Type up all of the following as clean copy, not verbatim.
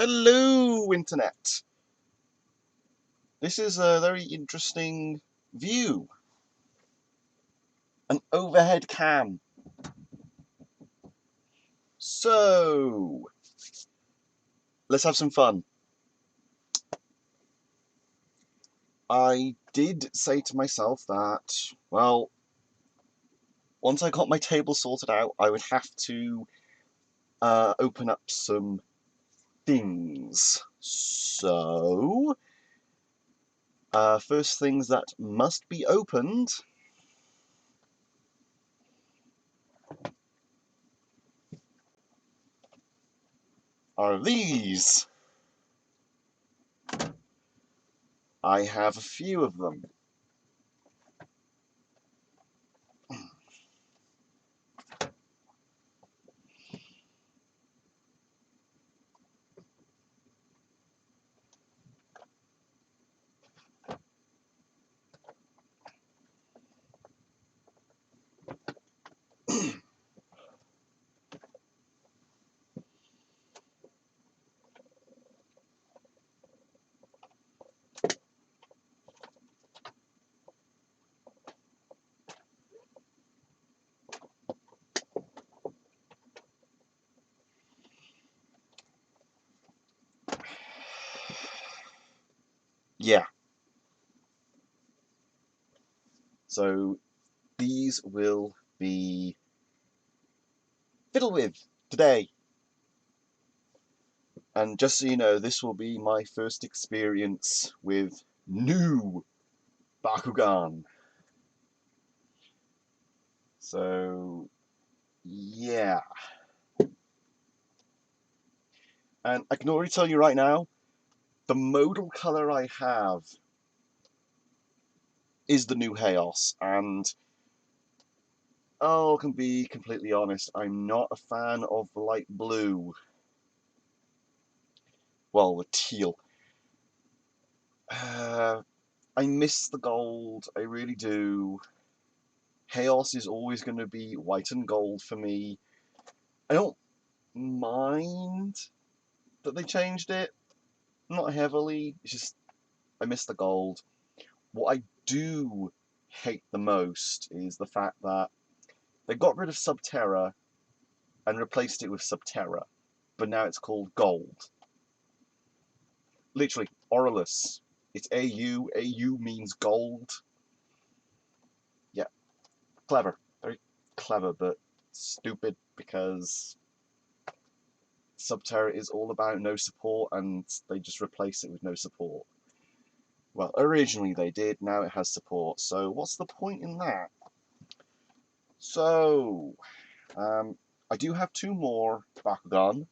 Hello, Internet. This is a very interesting view. An overhead cam. So, let's have some fun. I did say to myself that, well, once I got my table sorted out, I would have to open up some things. So, first things that must be opened are these. I have a few of them. Yeah. So these will be fiddle with today. And just so you know, this will be my first experience with new Bakugan. So, yeah. And I can already tell you right now, the modal colour I have is the new Chaos. And, I can be completely honest, I'm not a fan of the light blue. Well, the teal. I miss the gold, I really do. Chaos is always going to be white and gold for me. I don't mind that they changed it, not heavily. It's just I miss the gold. What I do hate the most is the fact that they got rid of Subterra and replaced it with Subterra, but now it's called Gold. Literally, Aurelus. It's AU. AU means gold. Yeah, clever. Very clever, but stupid because Subterra is all about no support and they just replace it with no support. Well, originally they did, now it has support, so what's the point in that? So, I do have two more Bakugan,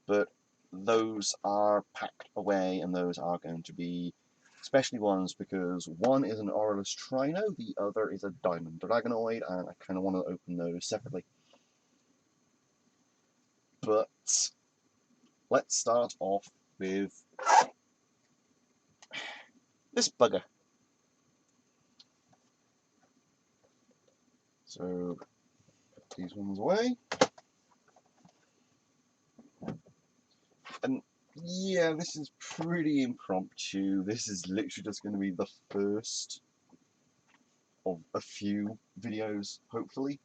but those are packed away and those are going to be specialty ones because one is an Aurelus Trino, the other is a Diamond Dragonoid, and I kind of want to open those separately. But let's start off with this bugger. So, put these ones away. And yeah, this is pretty impromptu. This is literally just going to be the first of a few videos, hopefully.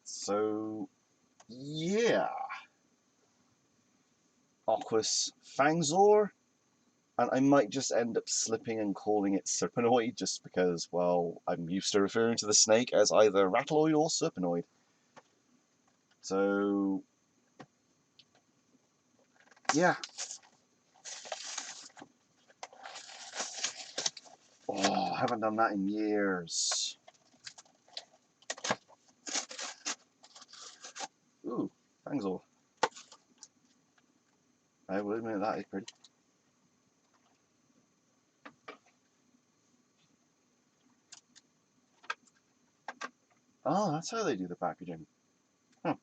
So, yeah. Aquas Fangzor. And I might just end up slipping and calling it Serpenoid just because, well, I'm used to referring to the snake as either Rattloid or Serpenoid. So, yeah. Oh, I haven't done that in years. Ooh, Fangzor. I will admit that is pretty. Oh, that's how they do the packaging. Huh.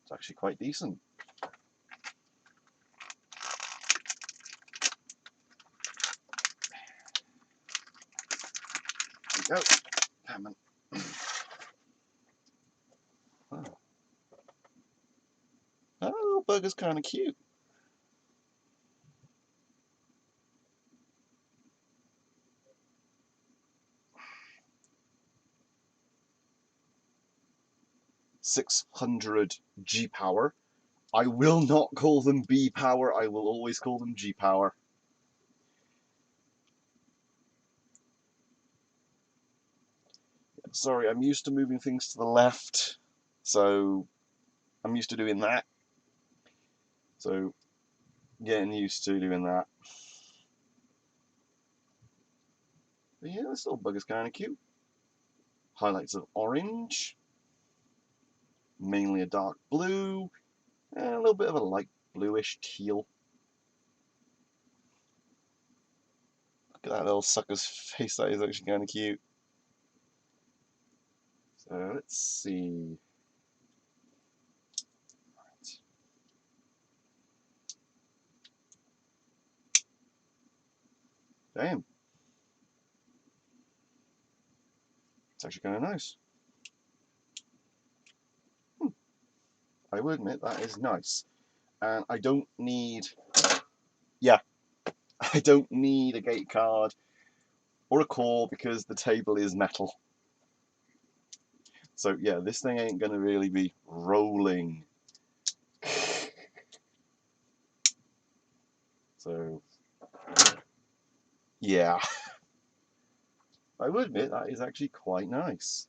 It's actually quite decent. There we go. Damn it. Oh. little bugger's kind of cute. .600 G power. I will not call them B power. I will always call them G power. Sorry, I'm used to moving things to the left, so I'm used to doing that. So, getting used to doing that. But yeah, this little bugger's kind of cute. Highlights of orange, mainly a dark blue, and a little bit of a light bluish teal. Look at that little sucker's face, that is actually kind of cute. So let's see. Damn. It's actually kind of nice. I will admit that is nice. And I don't need, yeah, I don't need a gate card or a core because the table is metal. So yeah, this thing ain't gonna really be rolling. So yeah, I would admit that is actually quite nice.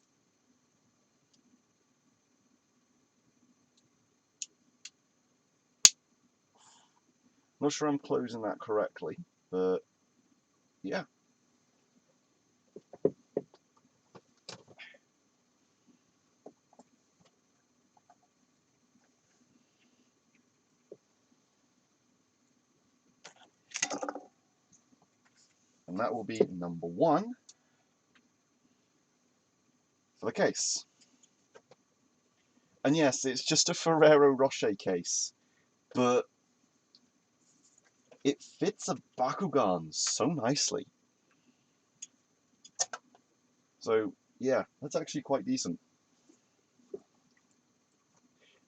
Not sure I'm closing that correctly, but yeah. And that will be number 1 for the case. And yes, it's just a Ferrero Rocher case, but it fits a Bakugan so nicely. So yeah, that's actually quite decent.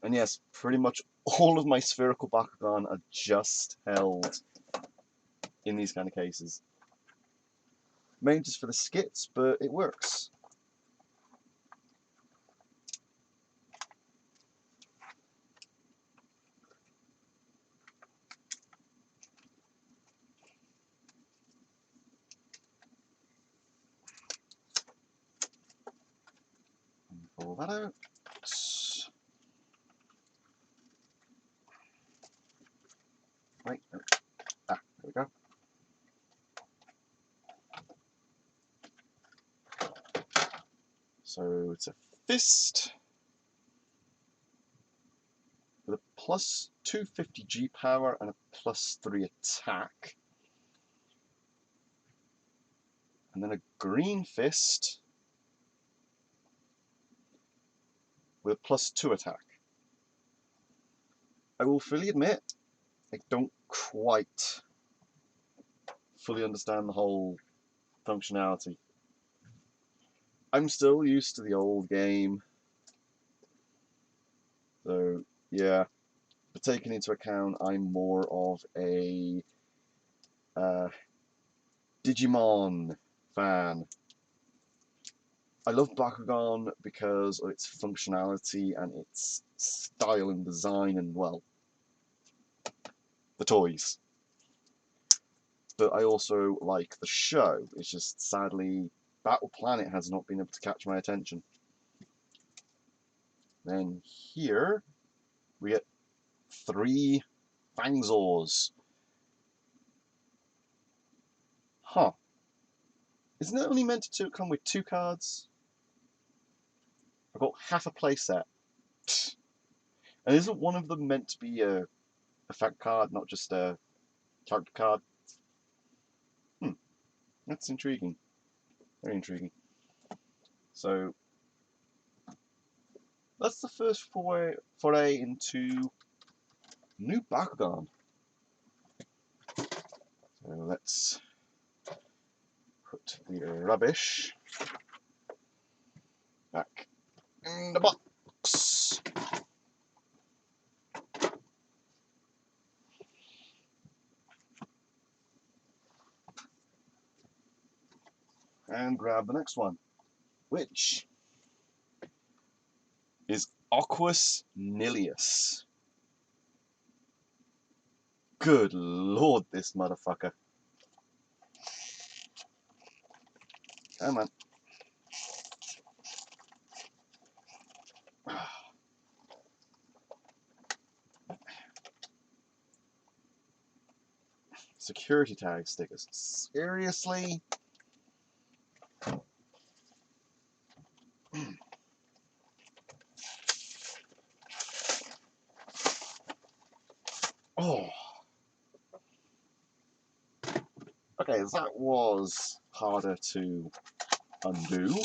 And yes, pretty much all of my spherical Bakugan are just held in these kind of cases. Mainly just for the skits, but it works. Pull that out. Right. There we go. So it's a fist with a plus 250 G power and a plus 3 attack. And then a green fist with a plus 2 attack. I will fully admit, I don't quite fully understand the whole functionality. I'm still used to the old game, so yeah. But taking into account I'm more of a Digimon fan. I love Bakugan because of its functionality and its style and design and, well, the toys. But I also like the show. It's just, sadly, Battle Planet has not been able to catch my attention. Then here, we get 3 Fangzors. Huh. Isn't it only meant to come with 2 cards? I've got half a playset. And isn't one of them meant to be a effect card, not just a character card? That's intriguing. Very intriguing. So, that's the first foray into new Bakugan. So let's put the rubbish back in the box. and grab the next one, which is Aquus Nilius. Good lord, this motherfucker. Come on. Security tag stickers. Seriously? Oh. Okay, that was harder to undo.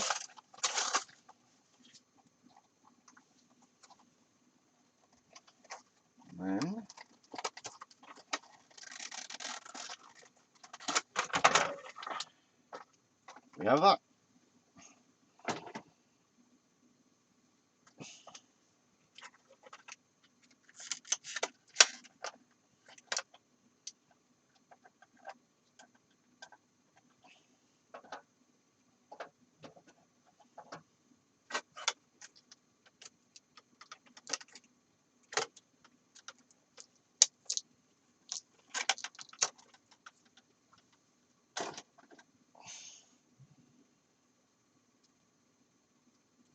And then we have that.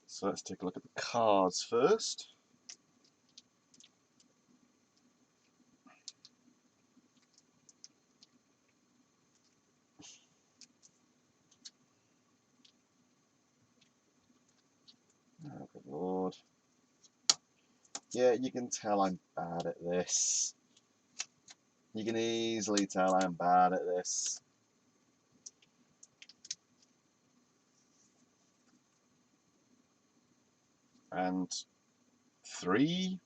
So let's take a look at the cards first. Oh, good lord. Yeah, you can tell I'm bad at this. You can easily tell I'm bad at this. And 3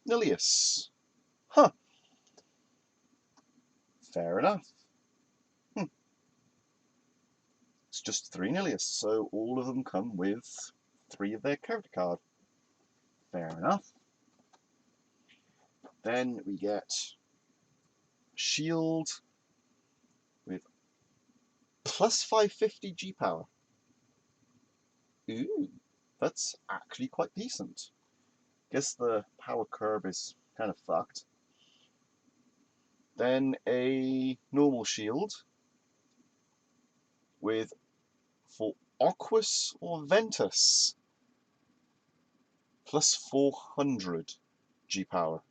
Nilius. Huh. Fair enough. It's just 3 Nilius, so all of them come with 3 of their character card. Fair enough. Then we get Shield with plus 550 G power. Ooh, that's actually quite decent. Guess the power curve is kind of fucked. Then a normal shield with, for Aquus or Ventus, plus 400 G power.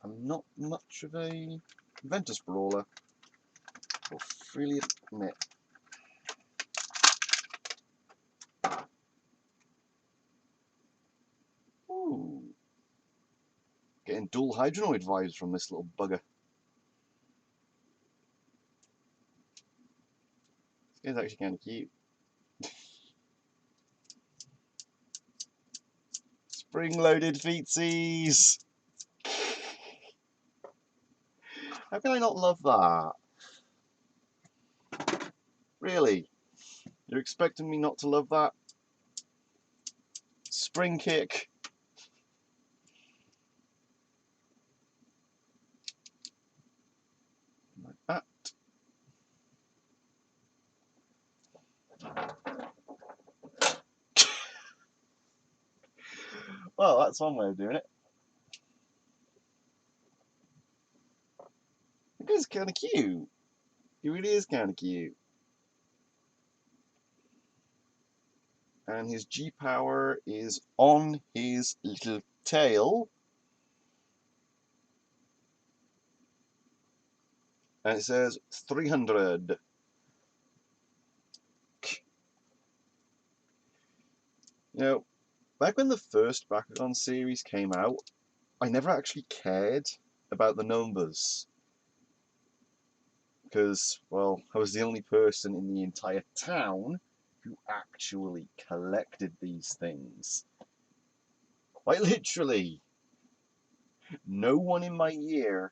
I'm not much of a Ventus brawler, I'll freely admit. Ooh. Getting dual Hydronoid vibes from this little bugger. This guy's actually kind of cute. Spring-loaded feetsies! How can I not love that? Really? You're expecting me not to love that? Spring kick. Like that. Well, that's one way of doing it. The guy's kind of cute. He really is kind of cute. And his G power is on his little tail. And it says 300. You know, back when the first Bakugan series came out, I never actually cared about the numbers. Because, well, I was the only person in the entire town who actually collected these things. Quite literally. No one in my year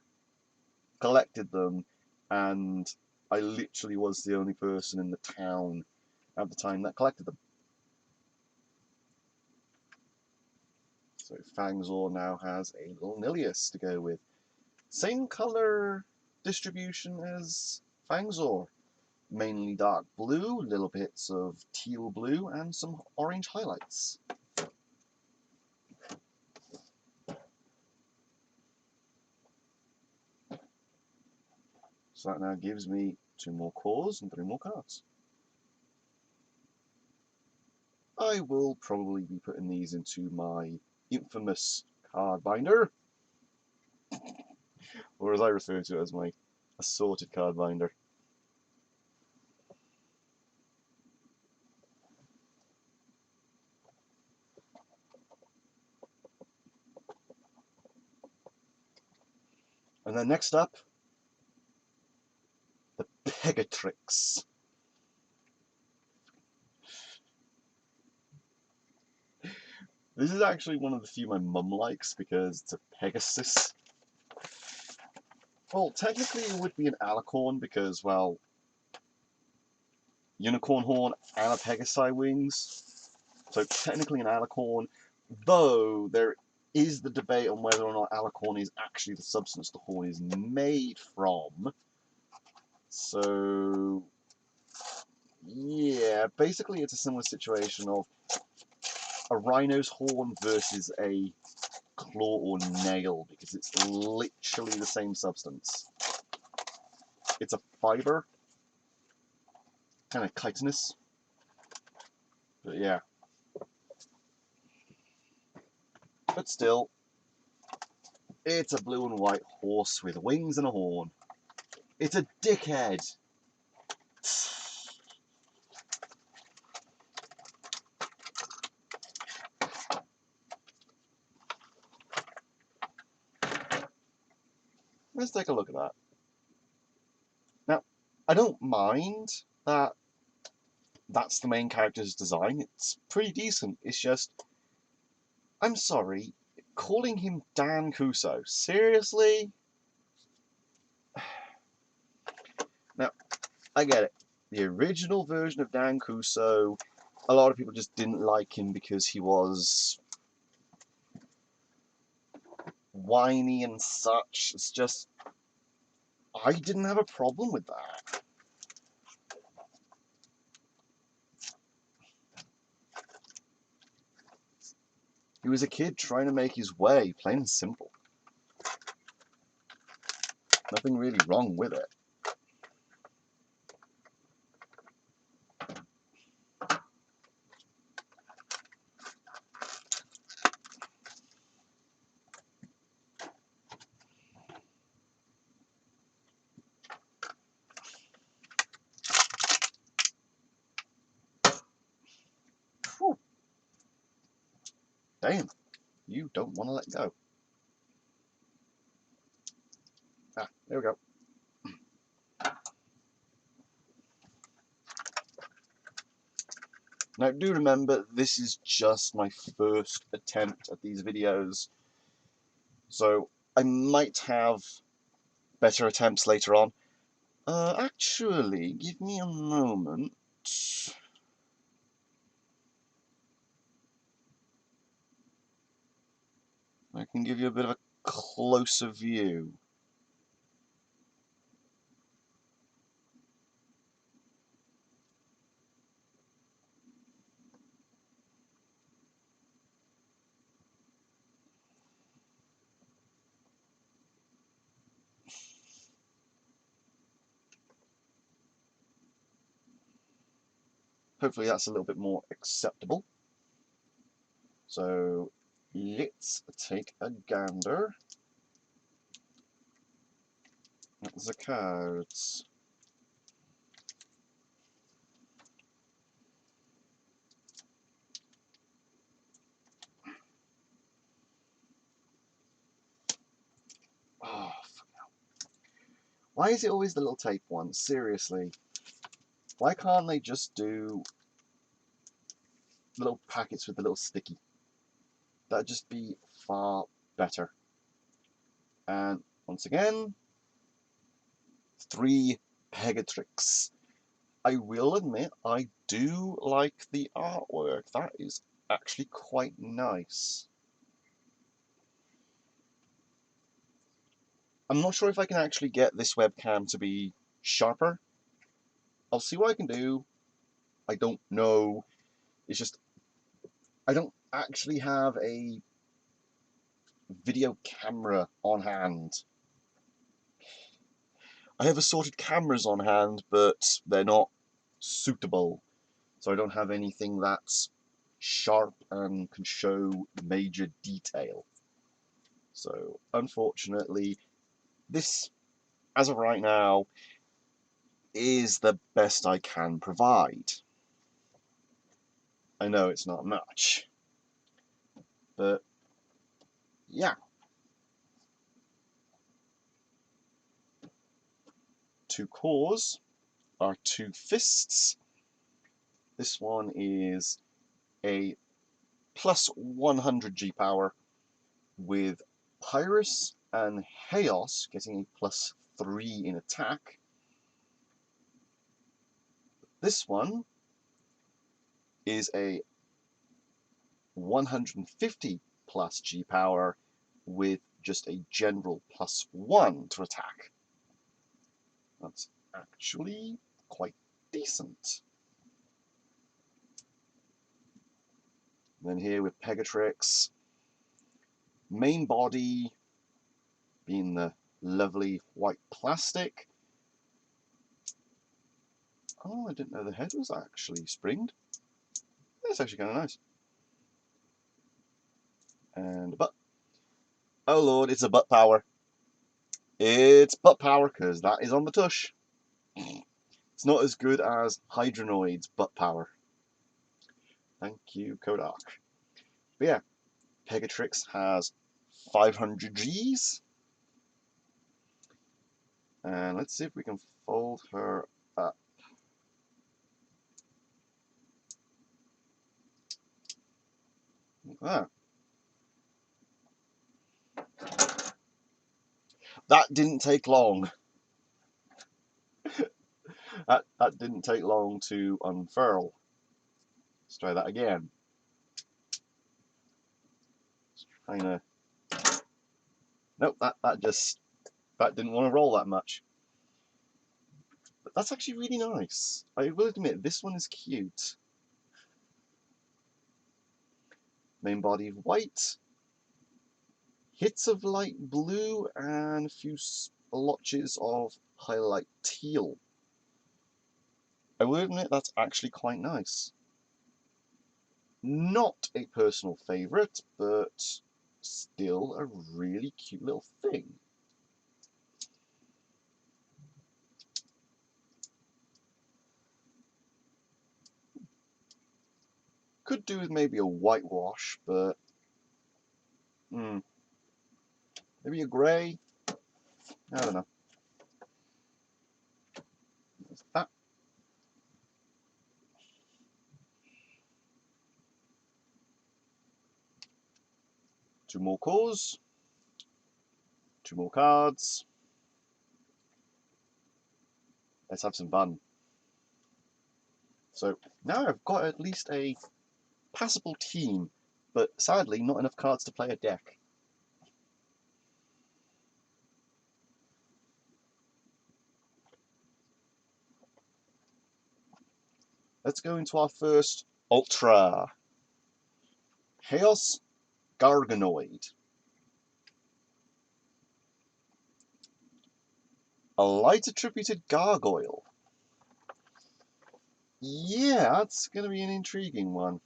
collected them, and I literally was the only person in the town at the time that collected them. So Fangzor now has a little Nilius to go with. Same color distribution as Fangzor. Mainly dark blue, little bits of teal blue, and some orange highlights. So that now gives me 2 more cores and 3 more cards. I will probably be putting these into my infamous card binder, or as I refer to it as my assorted card binder. And then next up, the Pegatrix. This is actually one of the few my mum likes because it's a Pegasus. Well, technically it would be an alicorn because, well, unicorn horn and a Pegasi wings. So technically an alicorn, though there is the debate on whether or not alicorn is actually the substance the horn is made from. So, yeah, basically it's a similar situation of a rhino's horn versus a claw or nail, because it's literally the same substance. It's a fiber, kind of chitinous, but yeah. But still, it's a blue and white horse with wings and a horn. It's a dickhead. Let's take a look at that. Now, I don't mind that that's the main character's design. It's pretty decent. It's just, I'm sorry, calling him Dan Kuso, seriously? Now, I get it. The original version of Dan Kuso, a lot of people just didn't like him because he was whiny and such. It's just, I didn't have a problem with that. He was a kid trying to make his way, plain and simple. Nothing really wrong with it. Whew. Damn, you don't want to let go. Ah, there we go. Now, do remember, this is just my first attempt at these videos, so I might have better attempts later on. Actually, give me a moment. I can give you a bit of a closer view. Hopefully that's a little bit more acceptable. So let's take a gander at the cards. Oh, why is it always the little tape ones? Seriously. Why can't they just do little packets with the little sticky? That'd just be far better. And once again, 3 Pegatrix. I will admit, I do like the artwork. That is actually quite nice. I'm not sure if I can actually get this webcam to be sharper. I'll see what I can do. I don't know. It's just, I don't actually have a video camera on hand. I have assorted cameras on hand, but they're not suitable. So I don't have anything that's sharp and can show major detail. So unfortunately, this, as of right now, is the best I can provide. I know it's not much, but yeah. Two cores are two fists. This one is a plus 100 G power with Pyrus and Chaos getting a plus 3 in attack. This one is a 150 plus G power with just a general plus 1 to attack. That's actually quite decent. And then here with Pegatrix, main body being the lovely white plastic. Oh, I didn't know the head was actually springed. That's actually kind of nice. And butt. Oh lord, it's a butt power. It's butt power, because that is on the tush. It's not as good as Hydronoid's butt power. Thank you, Kodak. But yeah, Pegatrix has 500 Gs. And let's see if we can fold her up. Ah. That didn't take long. That didn't take long to unfurl. Let's try that again. Just trying to... Nope, that didn't want to roll that much. But that's actually really nice. I will admit, this one is cute. Main body of white. Hits of light blue and a few splotches of highlight teal. I will admit that's actually quite nice. Not a personal favourite, but still a really cute little thing. Could do with maybe a whitewash, but maybe a grey. I don't know. There's that. Two more cores. Two more cards. Let's have some fun. So now I've got at least a passable team, but sadly not enough cards to play a deck. Let's go into our first Ultra. Chaos Garganoid. A light attributed gargoyle. Yeah, that's going to be an intriguing one.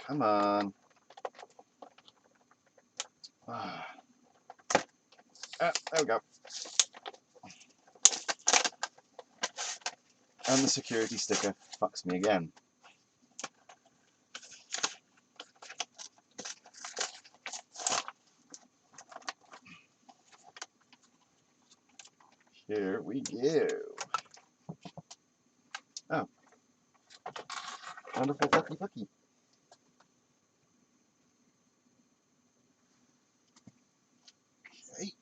Come on. There we go. And the security sticker fucks me again. Here we go. Oh. Wonderful fucky fucky. Okay.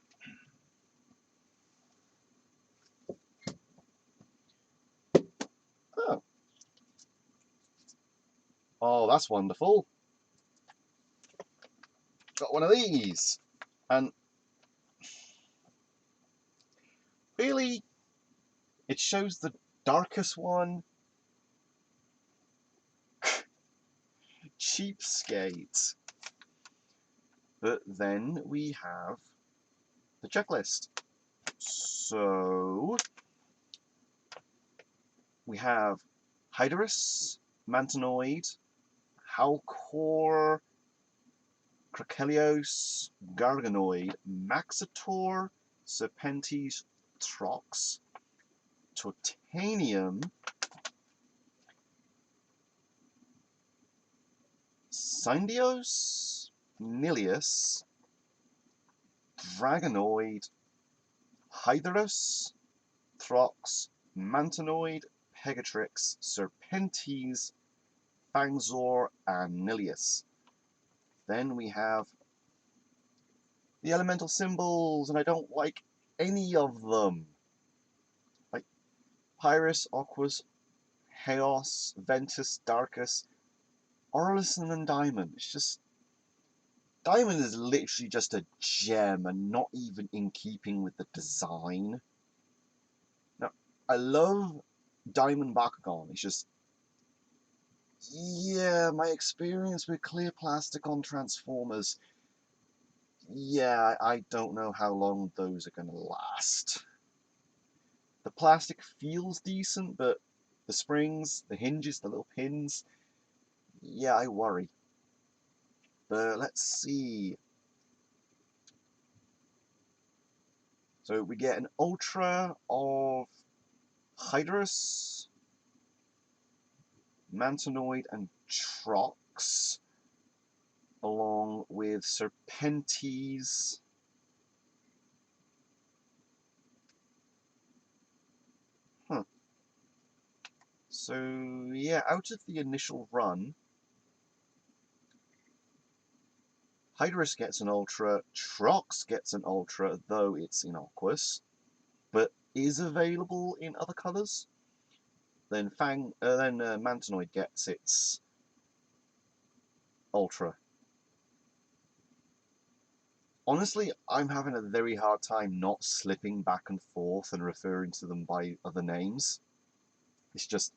Oh. Oh, that's wonderful. got one of these. And really, it shows the darkest one. Cheapskate. But then we have the checklist. So we have Hydrus, Mantanoid, Halcor, Crocelios, Garganoid, Maxitor, Serpentes, Trox, Totanium, Syndios, Nilius, Dragonoid, Hydrus, Throx, Mantanoid, Pegatrix, Serpentes, Fangzor, and Nilius. Then we have the elemental symbols, and I don't like any of them. Like Pyrus, Aquas, Chaos, Ventus, Darkus, Orlison, and Diamond. It's just... Diamond is literally just a gem and not even in keeping with the design. Now, I love Diamond Bakugan. It's just... yeah, my experience with clear plastic on Transformers... yeah, I don't know how long those are going to last. The plastic feels decent, but the springs, the hinges, the little pins... yeah, I worry. But let's see. So we get an Ultra of Hydrus, Mantanoid, and Trox, along with Serpentes, So yeah, out of the initial run, Hydrus gets an Ultra, Trox gets an Ultra, though it's innocuous, but is available in other colours. Then Mantanoid gets its Ultra. Honestly, I'm having a very hard time not slipping back and forth and referring to them by other names. It's just,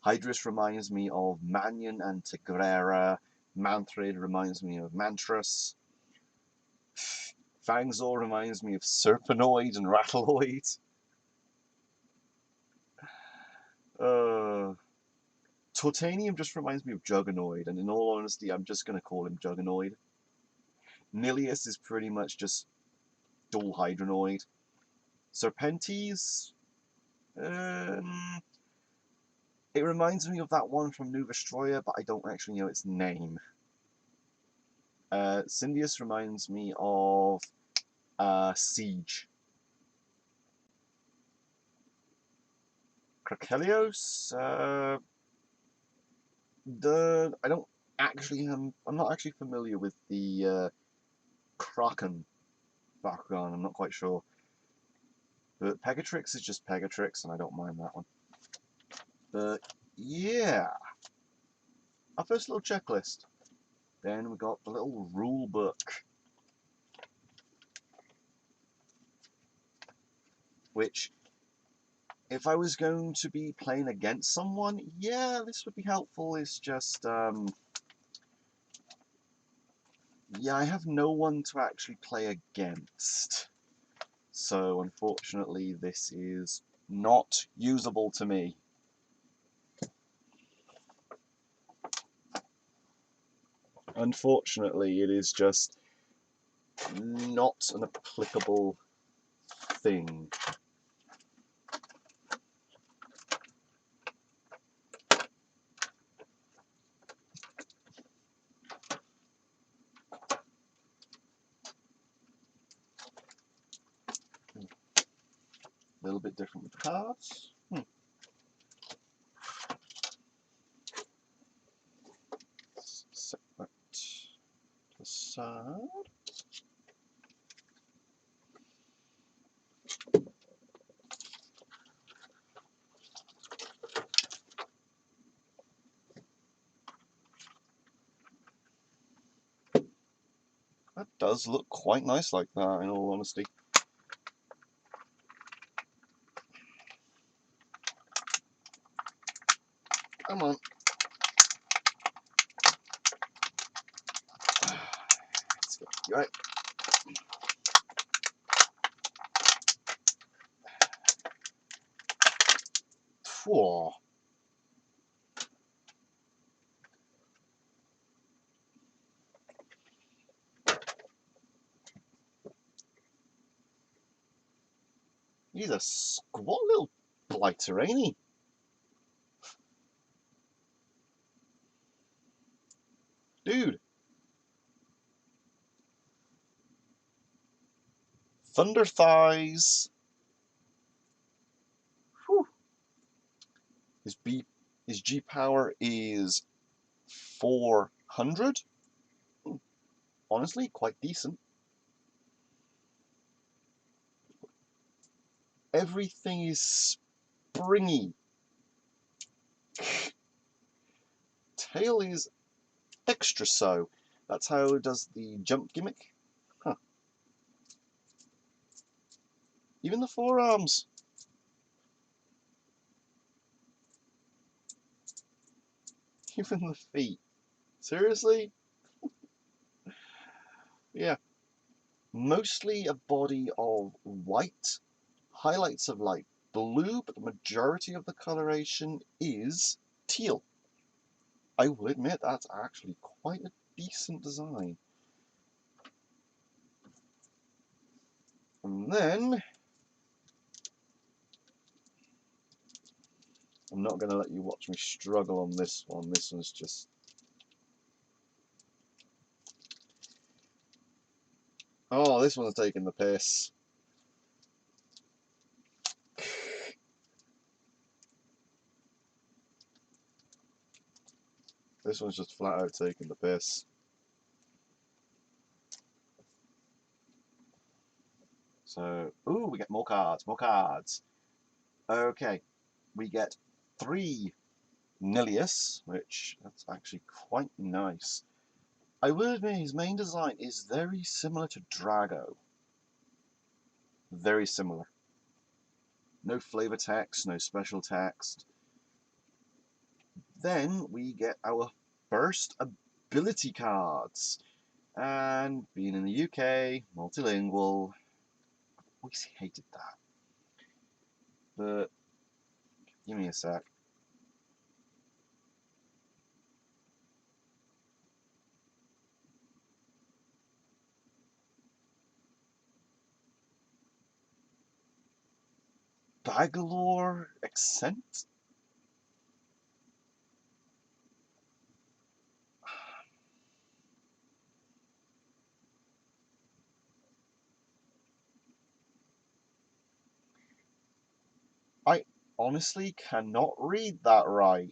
Hydrus reminds me of Mannion and Tigrera, Manthrid reminds me of Mantras, Fangzor reminds me of Serpenoid and Rattleoid. Totanium just reminds me of Jugganoid, and in all honesty, I'm just going to call him Jugganoid. Nilius is pretty much just dual Hydronoid. Serpentes, it reminds me of that one from New Vestroia, but I don't actually know its name. Syndius reminds me of Siege. Crocelios, I don't actually I'm not actually familiar with the Kraken Bakugan. I'm not quite sure, but Pegatrix is just Pegatrix, and I don't mind that one. But yeah, our first little checklist. Then we got the little rule book, which, if I was going to be playing against someone, yeah, this would be helpful. It's just yeah, I have no one to actually play against. So unfortunately, this is not usable to me. Unfortunately, it is just not an applicable thing. A little bit different with the cards. Set that to the side. That does look quite nice like that, in all honesty. Come on. Let's get you right. Whoa. He's a squat little blighter, ain't he? Dude. Thunder thighs. Whew. His G power is 400. Honestly, quite decent. Everything is springy. Tail is extra so. That's how it does the jump gimmick. Huh. Even the forearms. Even the feet. Seriously? Yeah. Mostly a body of white, highlights of light blue, but the majority of the coloration is teal. I will admit that's actually quite a decent design. And then, I'm not going to let you watch me struggle on this one. This one's just... Oh, this one's taking the piss. This one's just flat out taking the piss. So, ooh, we get more cards, more cards. Okay, we get 3 Nilius, which that's actually quite nice. I will admit his main design is very similar to Drago. Very similar. No flavor text, no special text. Then we get our first ability cards. And being in the UK, multilingual, I've always hated that. But give me a sec. Bangalore accent? I honestly cannot read that right.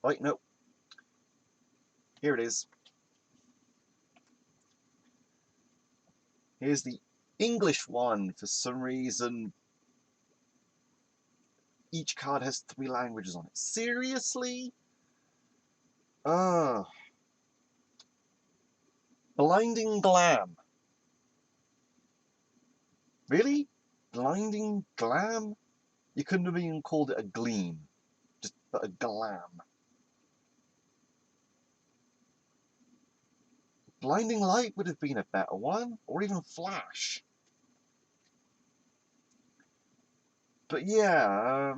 Wait, no. Here it is. Here's the English one. For some reason, each card has 3 languages on it. Seriously? Ugh. Blinding Glam. Really? Blinding Glam? You couldn't have even called it a gleam. Just a glam. Blinding Light would have been a better one. Or even Flash. But yeah,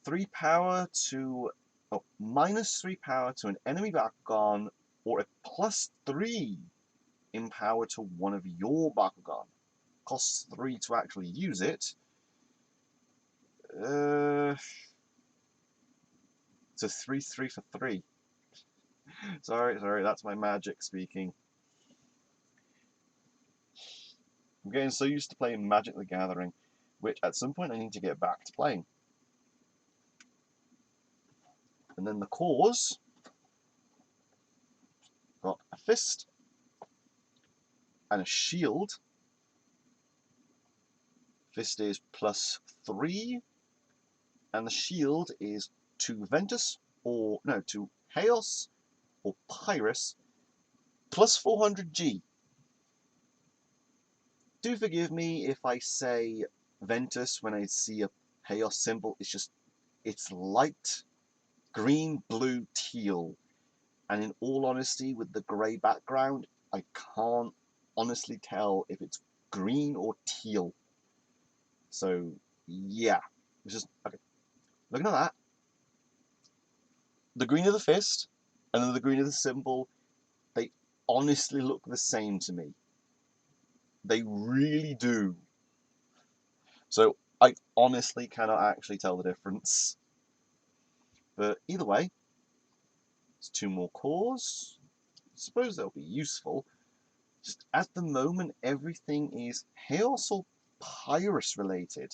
3 power to... Oh, -3 power to an enemy Bakugan, or a +3 in power to one of your Bakugan. Costs 3 to actually use it. It's a 3/3 for 3. Sorry, that's my magic speaking. I'm getting so used to playing Magic the Gathering, which at some point I need to get back to playing. And then the cores got a fist and a shield. Fist is +3. And the shield is to Ventus, or no, to Chaos or Pyrus, plus 400G. Do forgive me if I say Ventus when I see a Chaos symbol. It's light green, blue, teal. And in all honesty, with the grey background, I can't honestly tell if it's green or teal. So, yeah. It's just, okay. Looking at that, the green of the fist and then the green of the symbol, they honestly look the same to me. They really do. So, I honestly cannot actually tell the difference. But either way, it's 2 more cores. I suppose they'll be useful. Just at the moment, everything is Chaos or Pyrus related.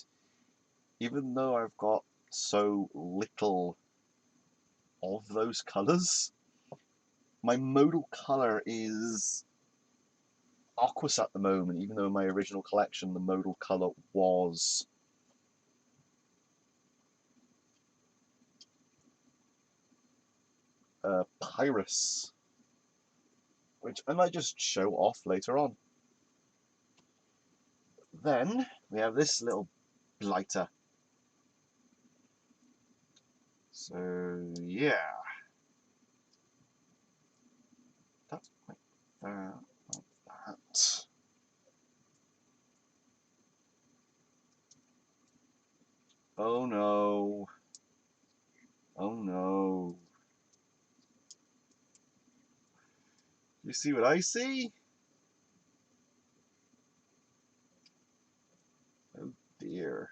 Even though I've got so little of those colours, my modal colour is Aquas at the moment, even though in my original collection the modal colour was Pyrus, which I might just show off later on. Then we have this little blighter. So yeah, that's like that, like that. Oh no. Oh no. You see what I see? Oh dear.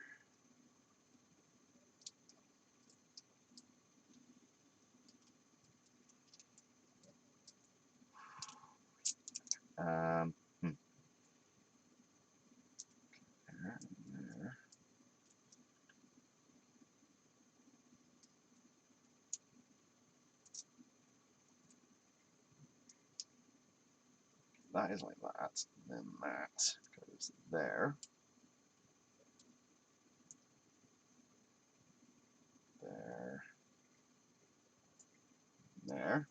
Um, hmm. There. That is like that. Then that goes there. There. There.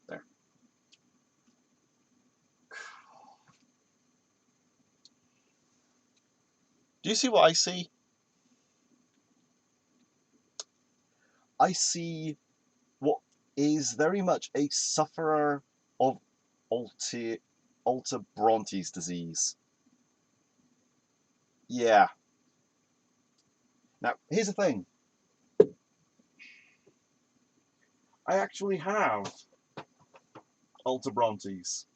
There. Do you see what I see? I see what is very much a sufferer of Alter Bronte's disease. Yeah. Now, here's the thing. I actually have Alter Bronte's.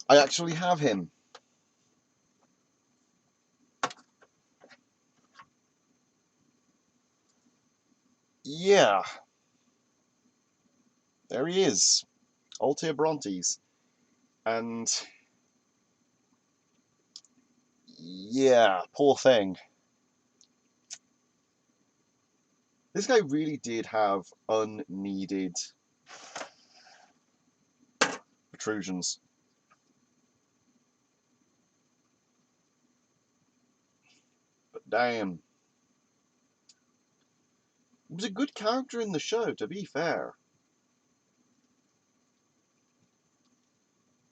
I actually have him. Yeah. There he is. Alter Bronte's. And yeah, poor thing. This guy really did have unneeded protrusions. But damn. He was a good character in the show, to be fair.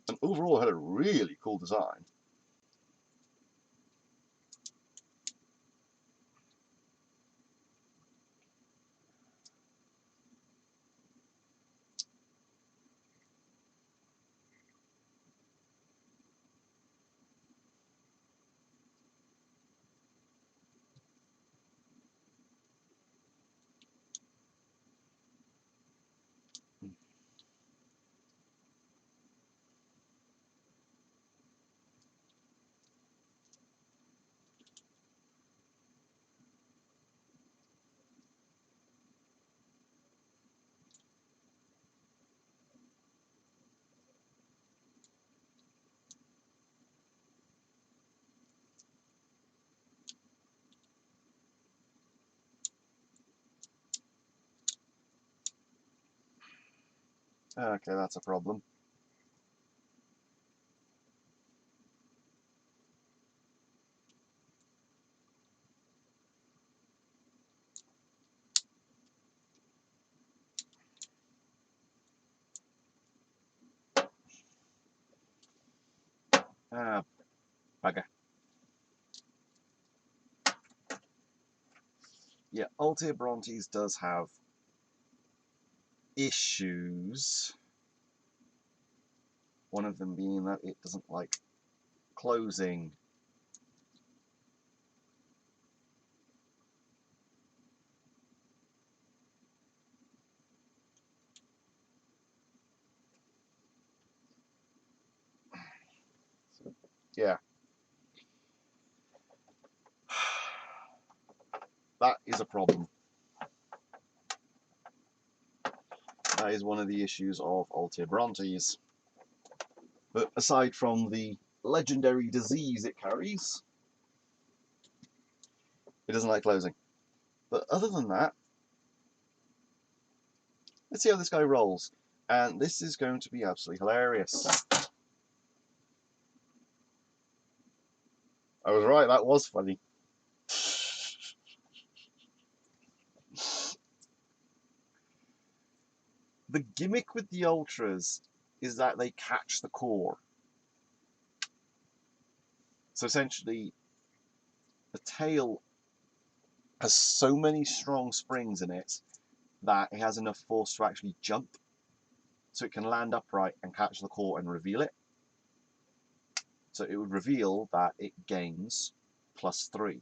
And overall had a really cool design. Okay, that's a problem. Ah, bugger. Yeah, Altia Brontes does have issues. One of them being that it doesn't like closing. Yeah. That is a problem. That is one of the issues of Altia Brontes. But aside from the legendary disease it carries, it doesn't like closing. But other than that, let's see how this guy rolls. And this is going to be absolutely hilarious. I was right, that was funny. The gimmick with the Ultras is that they catch the core. So essentially, the tail has so many strong springs in it that it has enough force to actually jump. So it can land upright and catch the core and reveal it. So it would reveal that it gains +3.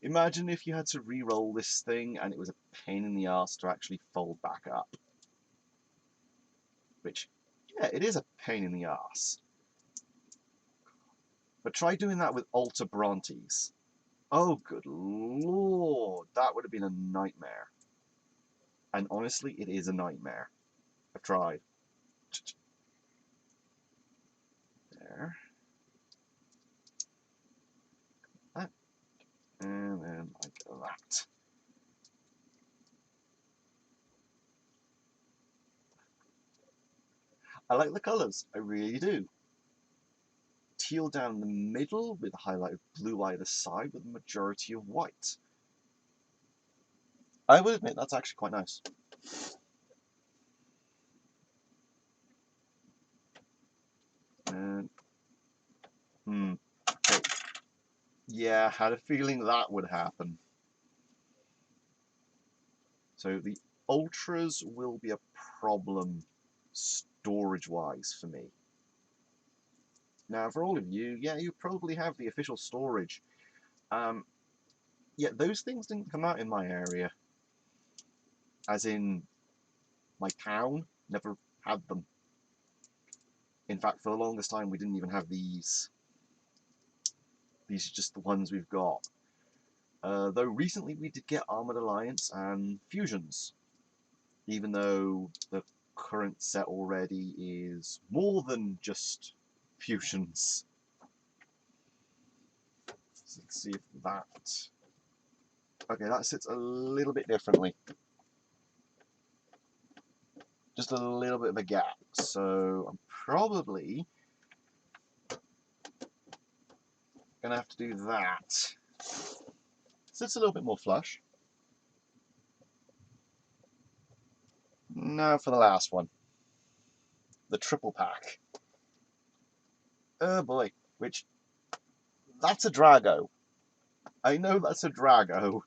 Imagine if you had to re-roll this thing and it was a pain in the ass to actually fold back up. Which, yeah, it is a pain in the ass. But try doing that with Alta Brontes. Oh, good lord, that would have been a nightmare. And honestly, it is a nightmare. I've tried. There. That. And then like that. I like the colours, I really do. Teal down the middle with a highlight of blue either side with a majority of white. I would admit that's actually quite nice. And, okay. Yeah, had a feeling that would happen. So the Ultras will be a problem storage-wise for me. Now, for all of you, yeah, you probably have the official storage. Yeah, those things didn't come out in my area. As in, my town never had them. In fact, for the longest time, we didn't even have these. These are just the ones we've got. Though recently we did get Armored Alliance and Fusions. Even though the current set already is more than just Fusions. So let's see if that... Okay, that sits a little bit differently. Just a little bit of a gap. So I'm probably gonna have to do that. Sits a little bit more flush. Now for the last one. The triple pack. Oh boy, which... That's a Drago. I know that's a Drago.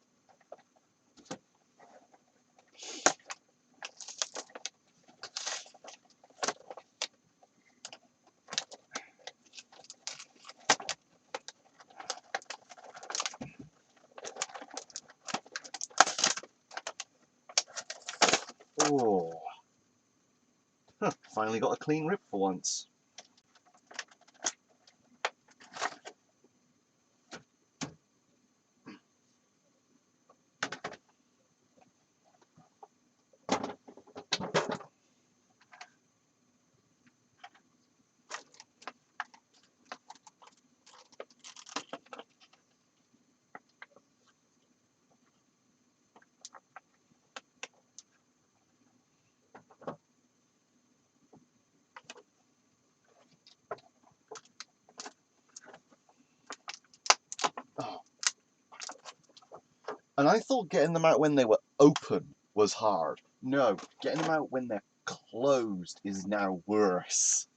Oh. Huh, finally got a clean rip for once. And I thought getting them out when they were open was hard. No, getting them out when they're closed is now worse.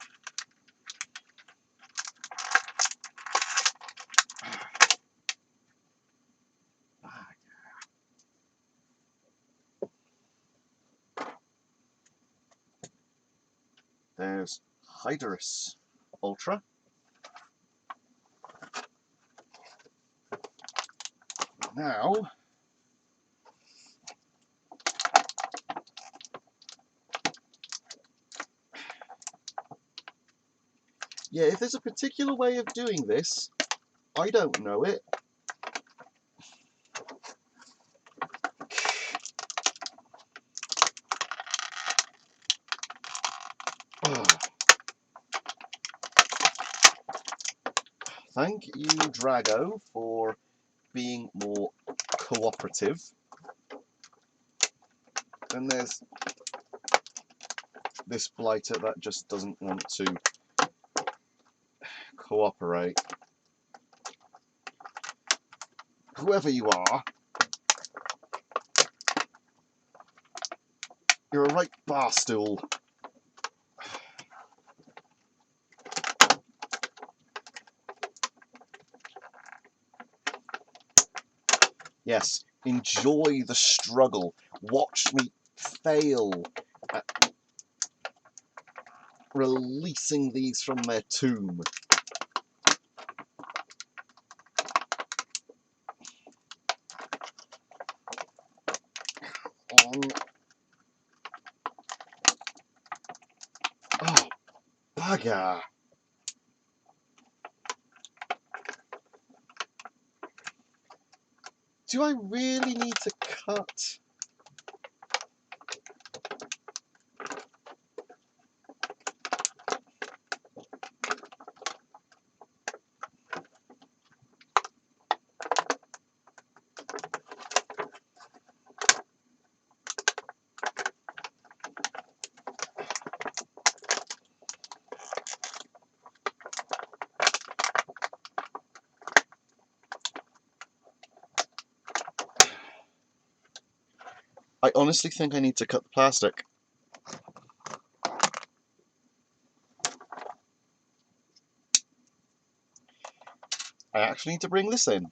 There's Hydrus Ultra. Now, yeah, if there's a particular way of doing this, I don't know it. Oh. Thank you, Drago, for being more cooperative. Then there's this blighter that just doesn't want to cooperate. Whoever you are, you're a right barstool. Yes, enjoy the struggle. Watch me fail at releasing these from their tomb. Oh, bugger. Do I really need to cut? I honestly think I need to cut the plastic. I actually need to bring this in.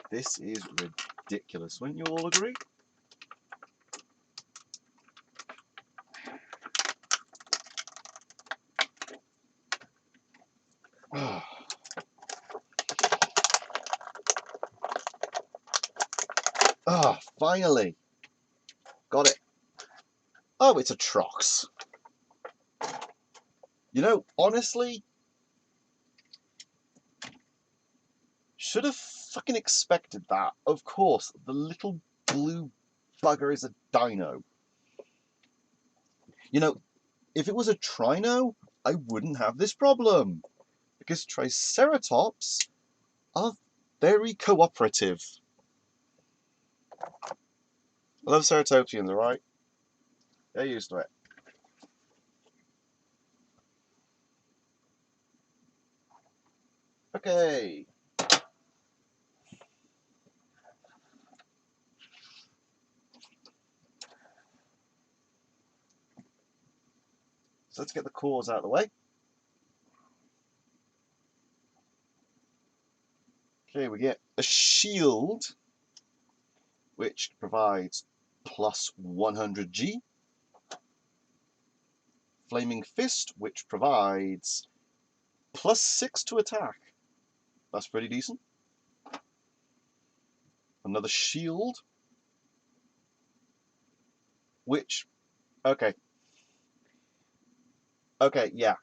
This is ridiculous, wouldn't you all agree? Ah, finally! Got it. Oh, it's a Trox. You know, honestly, should have fucking expected that. Of course, the little blue bugger is a dino. You know, If it was a Trino, I wouldn't have this problem, because Triceratops are very cooperative. I love Ceratopians, alright? They're used to it. Okay. So let's get the cores out of the way. Okay, we get a shield, which provides plus 100G. Flaming Fist, which provides plus 6 to attack. That's pretty decent. Another shield, which, okay. Okay, yeah.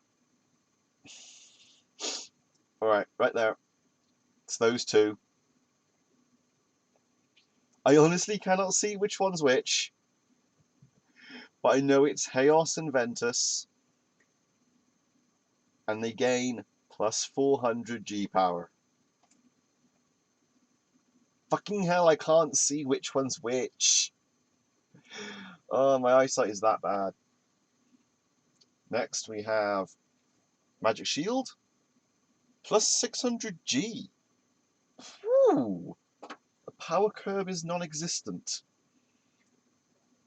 Alright, right there. It's those two. I honestly cannot see which one's which, but I know it's Chaos and Ventus, and they gain plus 400 G power. Fucking hell, I can't see which one's which. Oh, my eyesight is that bad. Next, we have Magic Shield, plus 600 G. Whew. The power curve is non-existent.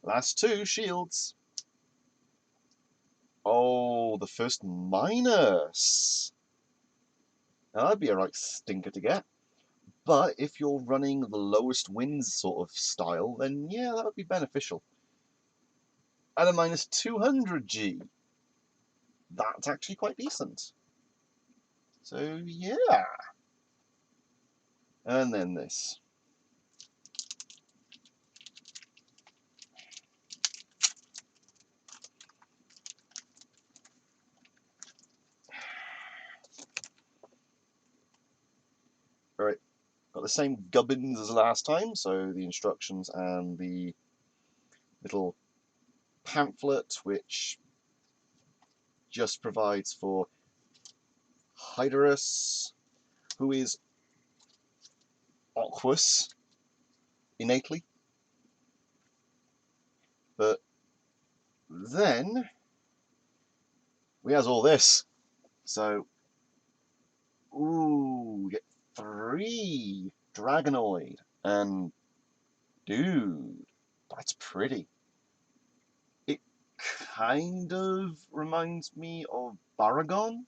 Last two shields. Oh, the first minus. Now that'd be a right stinker to get. But if you're running the lowest wins sort of style, then yeah, that would be beneficial. At a minus 200G, that's actually quite decent. So yeah. And then this. Alright, got the same gubbins as last time, so the instructions and the little pamphlet, which just provides for Hyderus, who is Aquus innately. But then we has all this. So, ooh, we get 3 Dragonoid. And, dude, that's pretty. It kind of reminds me of Baragon,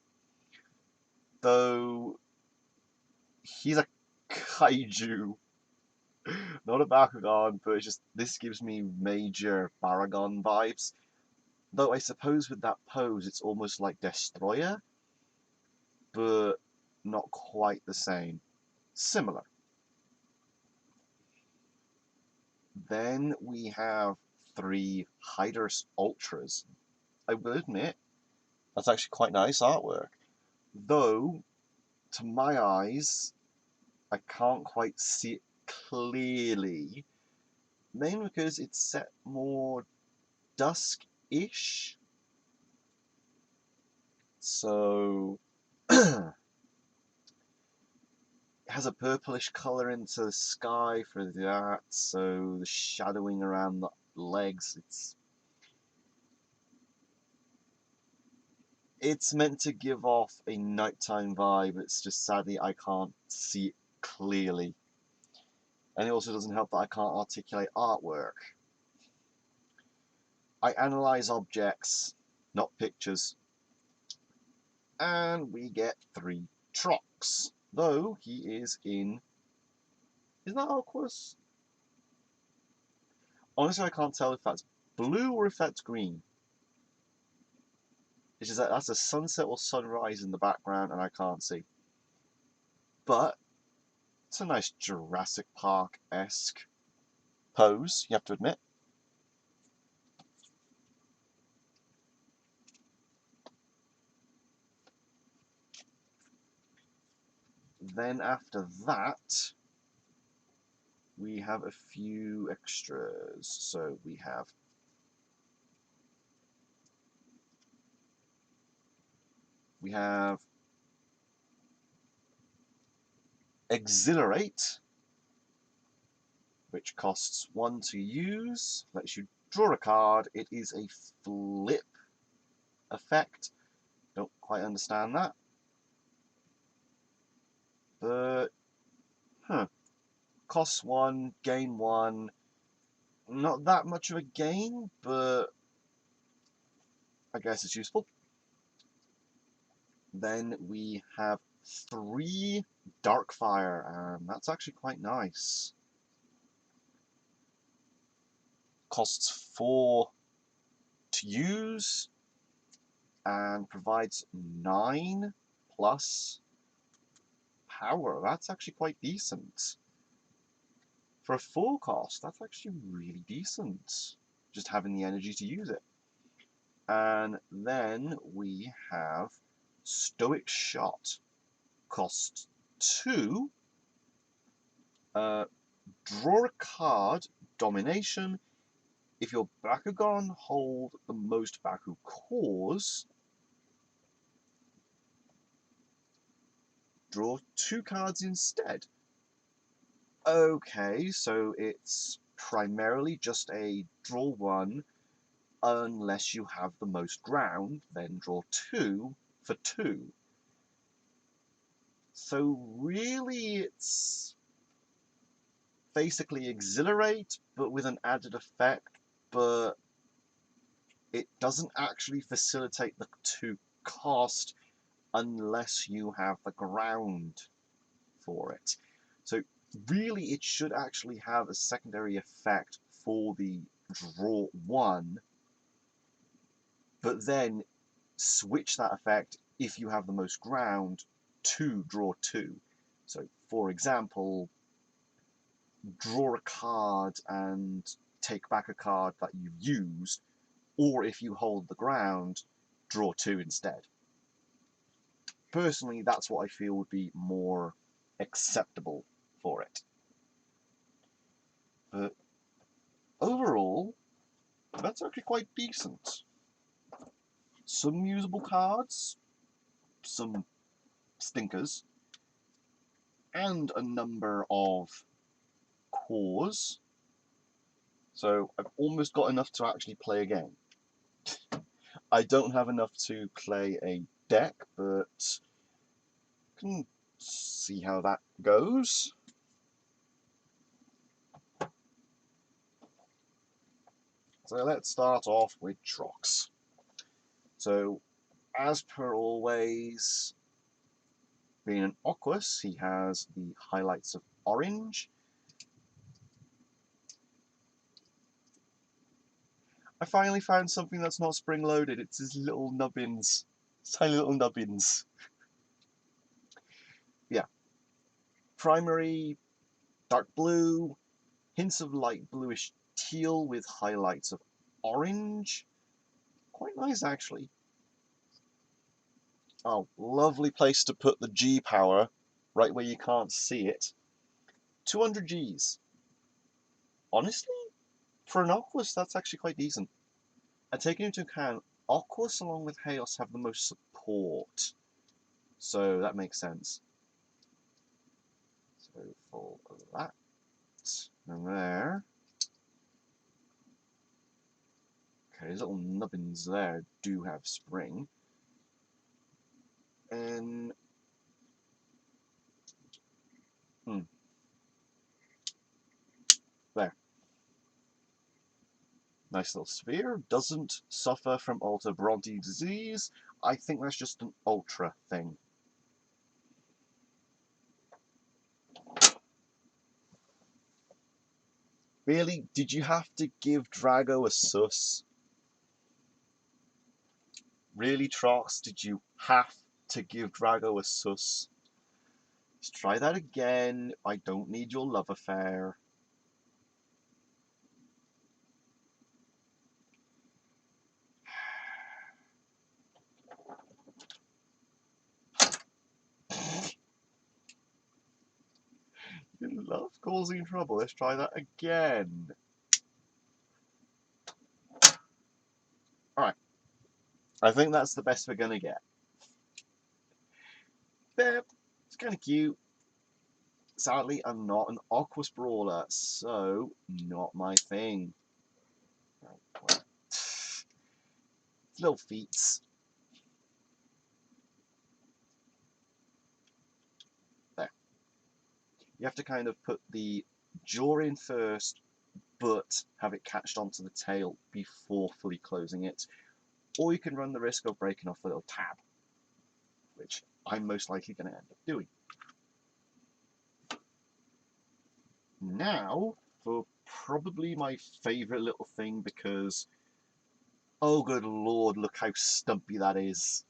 though he's a kaiju, not a Bakugan, but it's just, this gives me major Baragon vibes. Though I suppose with that pose, it's almost like Destroyer, but not quite the same. Similar. Then we have 3 Hydrus Ultras. I will admit, that's actually quite nice artwork. Though, to my eyes, I can't quite see it clearly. Mainly because it's set more dusk-ish. So, it has a purplish colour into the sky for that, so the shadowing around the legs, it's meant to give off a nighttime vibe. It's just sadly I can't see it clearly. And it also doesn't help that I can't articulate artwork. I analyze objects, not pictures. And we get 3 Trox. Though he is in... Is that Aquas? Honestly, I can't tell if that's blue or if that's green. It's just that that's a sunset or sunrise in the background and I can't see. But it's a nice Jurassic Park-esque pose, you have to admit. Then after that, we have a few extras. So we have we have Exhilarate, which costs 1 to use, lets you draw a card. It is a flip effect. Don't quite understand that. But, costs 1, gain 1. Not that much of a gain, but I guess it's useful. Then we have 3 Darkfire, and that's actually quite nice. Costs 4 to use, and provides 9 plus power. That's actually quite decent. For a 4 cost, that's actually really decent. Just having the energy to use it. And then we have Stoic Shot. Cost 2. Draw a card, Domination. If your Bakugan hold the most Baku cores, draw 2 cards instead. Okay, so it's primarily just a draw 1, unless you have the most ground, then draw 2 for 2. So really it's basically Exhilarate, but with an added effect, but it doesn't actually facilitate the 2 cost unless you have the ground for it. So really it should actually have a secondary effect for the draw 1, but then switch that effect if you have the most ground to draw 2. So for example, draw a card and take back a card that you've used, or if you hold the ground, draw 2 instead. Personally, that's what I feel would be more acceptable for it. But overall, that's actually quite decent. Some usable cards, some stinkers, and a number of cores. So I've almost got enough to actually play a game. I don't have enough to play a deck, but can see how that goes. So let's start off with Trox. So, as per always, being an Aquas, he has the highlights of orange. I finally found something that's not spring-loaded. It's his little nubbins. Tiny little nubbins. Yeah. Primary, dark blue, hints of light bluish teal with highlights of orange. Quite nice, actually. Oh, lovely place to put the G power, right where you can't see it. 200 Gs. Honestly, for an Aquas, that's actually quite decent. And taking into account, Aquas along with Chaos have the most support, so that makes sense. So for that, and there. Okay, his little nubbins there do have spring. And there. Nice little sphere. Doesn't suffer from Alter Bronte disease. I think that's just an ultra thing. Really? Did you have to give Drago a sus? Really, Trox? Did you have to give Drago a sus? Let's try that again. I don't need your love affair. You love causing trouble. Let's try that again. Alright. I think that's the best we're going to get. bear. It's kind of cute. Sadly, I'm not an Aqua Brawler, so not my thing. Little feats. There. You have to kind of put the jaw in first, but have it catched onto the tail before fully closing it. Or you can run the risk of breaking off the little tab, which I'm most likely going to end up doing. Now, for probably my favourite little thing, because, oh good lord, look how stumpy that is.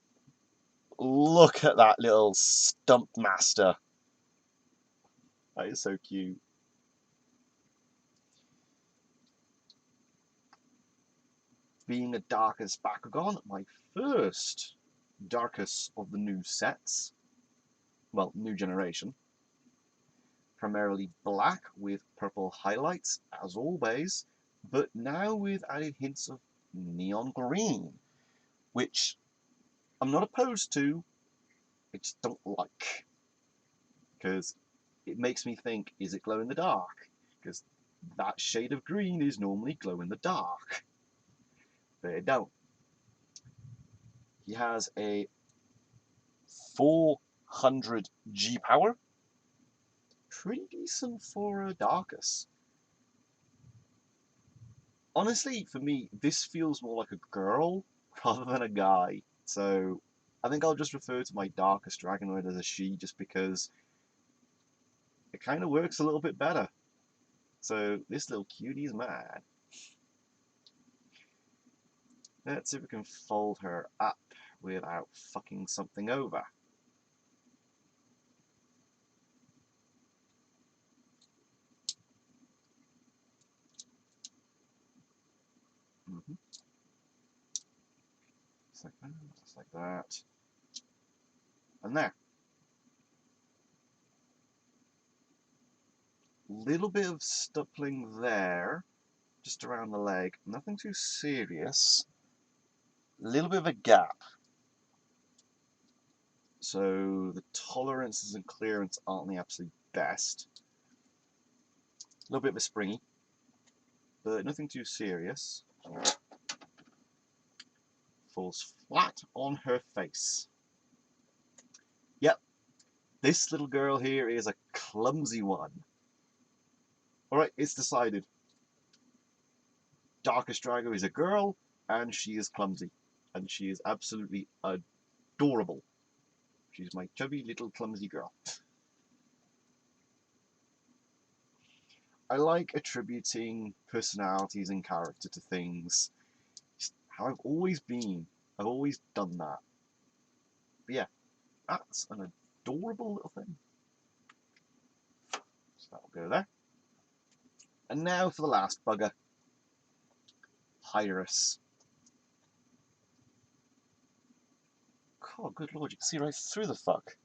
Look at that little stump master. That is so cute. Being a Darkest Bakugan, my first Darkest of the new sets. Well, new generation. Primarily black with purple highlights, as always, but now with added hints of neon green, which I'm not opposed to, I just don't like. Because it makes me think, is it glow in the dark? Because that shade of green is normally glow in the dark. But it don't. He has a 400 G power. Pretty decent for a Darkus. Honestly, for me, this feels more like a girl rather than a guy. So I think I'll just refer to my Darkest Dragonoid as a she, just because it kind of works a little bit better. So this little cutie's mad. Let's see if we can fold her up without fucking something over. Just like that. And there. Little bit of stuppling there, just around the leg. Nothing too serious. Little bit of a gap. So the tolerances and clearance aren't the absolute best. A little bit of a springy, but nothing too serious. Falls flat on her face. Yep, this little girl here is a clumsy one. Alright, it's decided. Darkest Drago is a girl, and she is clumsy. And she is absolutely adorable. She's my chubby little clumsy girl. I like attributing personalities and character to things. Just how I've always been. I've always done that. But yeah, that's an adorable little thing. So that'll go there. And now for the last bugger. Hyrus. God, good lord, you can see right through the fuck.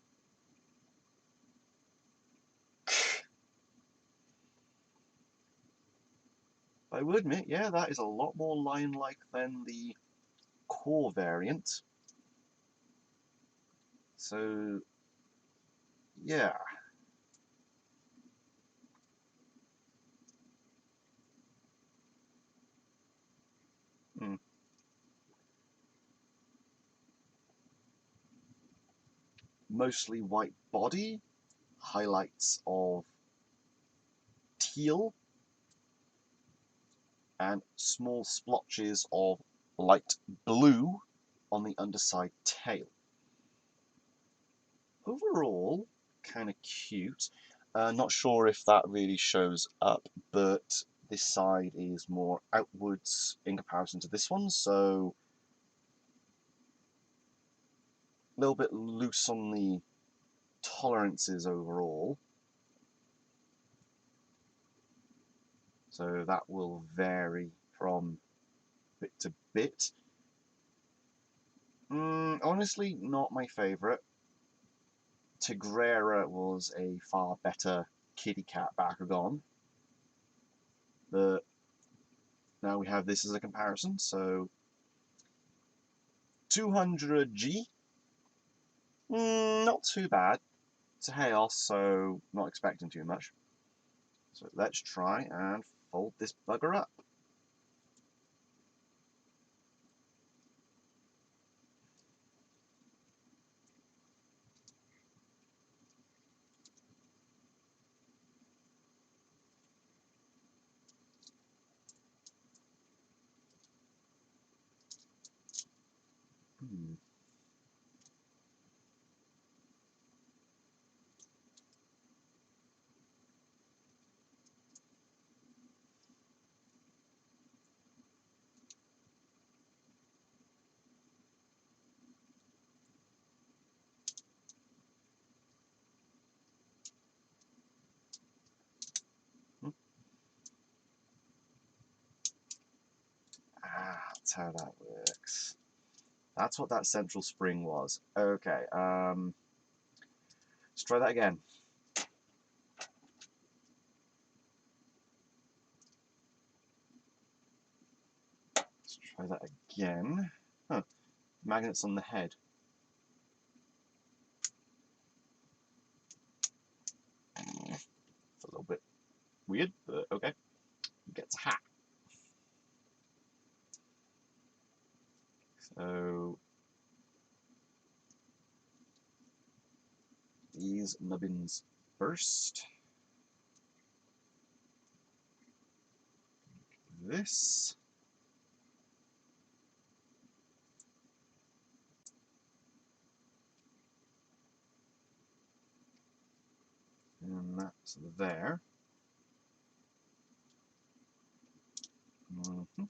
I will admit, yeah, that is a lot more lion-like than the core variant. So, yeah. Mm. Mostly white body, highlights of teal, and small splotches of light blue on the underside tail. Overall, kind of cute. Not sure if that really shows up, but this side is more outwards in comparison to this one, so a little bit loose on the tolerances overall. So that will vary from bit to bit. Honestly, not my favourite. Tigrera was a far better kitty cat Bakugan. But now we have this as a comparison, so 200G. Not too bad. It's a chaos, so not expecting too much. So let's try and fold this bugger up. Hmm. That's how that works. That's what that central spring was. Okay, let's try that again. Let's try that again. Huh. Magnets on the head. It's a little bit weird, but okay. He gets a hat. So these nubbins first. This. And that's there. Mm-hmm.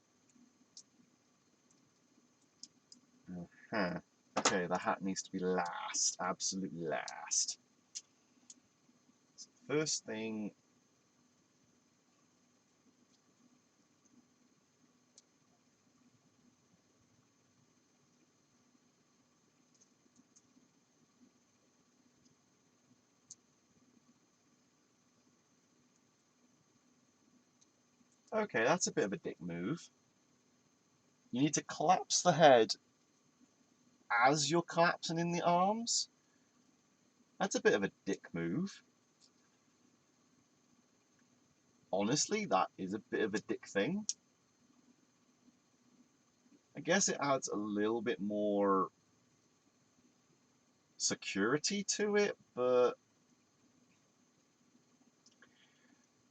Uh-huh. Okay, the hat needs to be last. Absolutely last. So first thing. Okay, that's a bit of a dick move. You need to collapse the head as you're collapsing in the arms. That's a bit of a dick move. Honestly, that is a bit of a dick thing. I guess it adds a little bit more security to it, but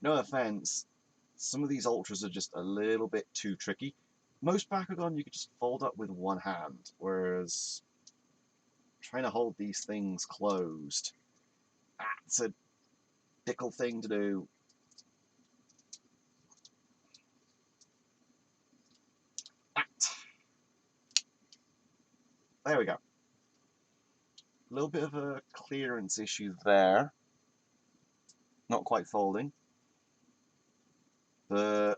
no offense, some of these ultras are just a little bit too tricky. Most Bakugan you could just fold up with one hand, whereas trying to hold these things closed, that's a dickle thing to do. There we go. A little bit of a clearance issue there. Not quite folding. But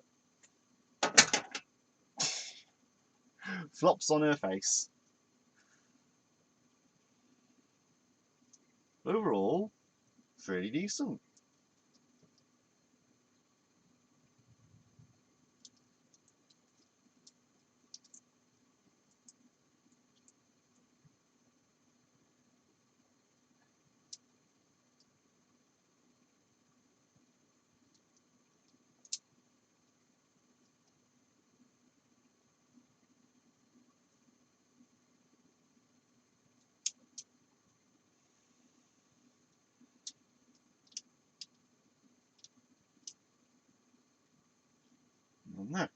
flops on her face. Overall, fairly decent. No,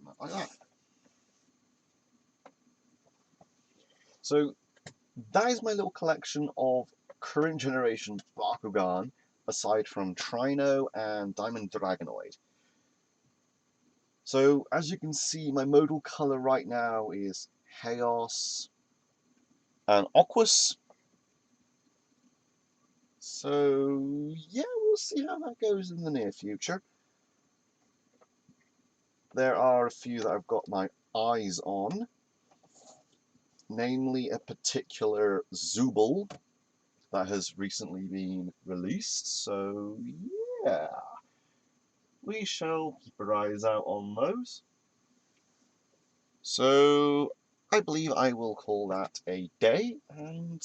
not like that. So that is my little collection of current generation Bakugan, aside from Trino and Diamond Dragonoid. So as you can see, my modal color right now is Chaos and Aquas. So yeah, we'll see how that goes in the near future. There are a few that I've got my eyes on, namely a particular Zubul that has recently been released. So yeah, we shall keep our eyes out on those. So I believe I will call that a day and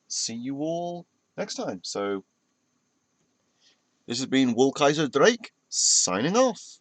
see you all next time. So this has been Wool Kaiser Drake signing off.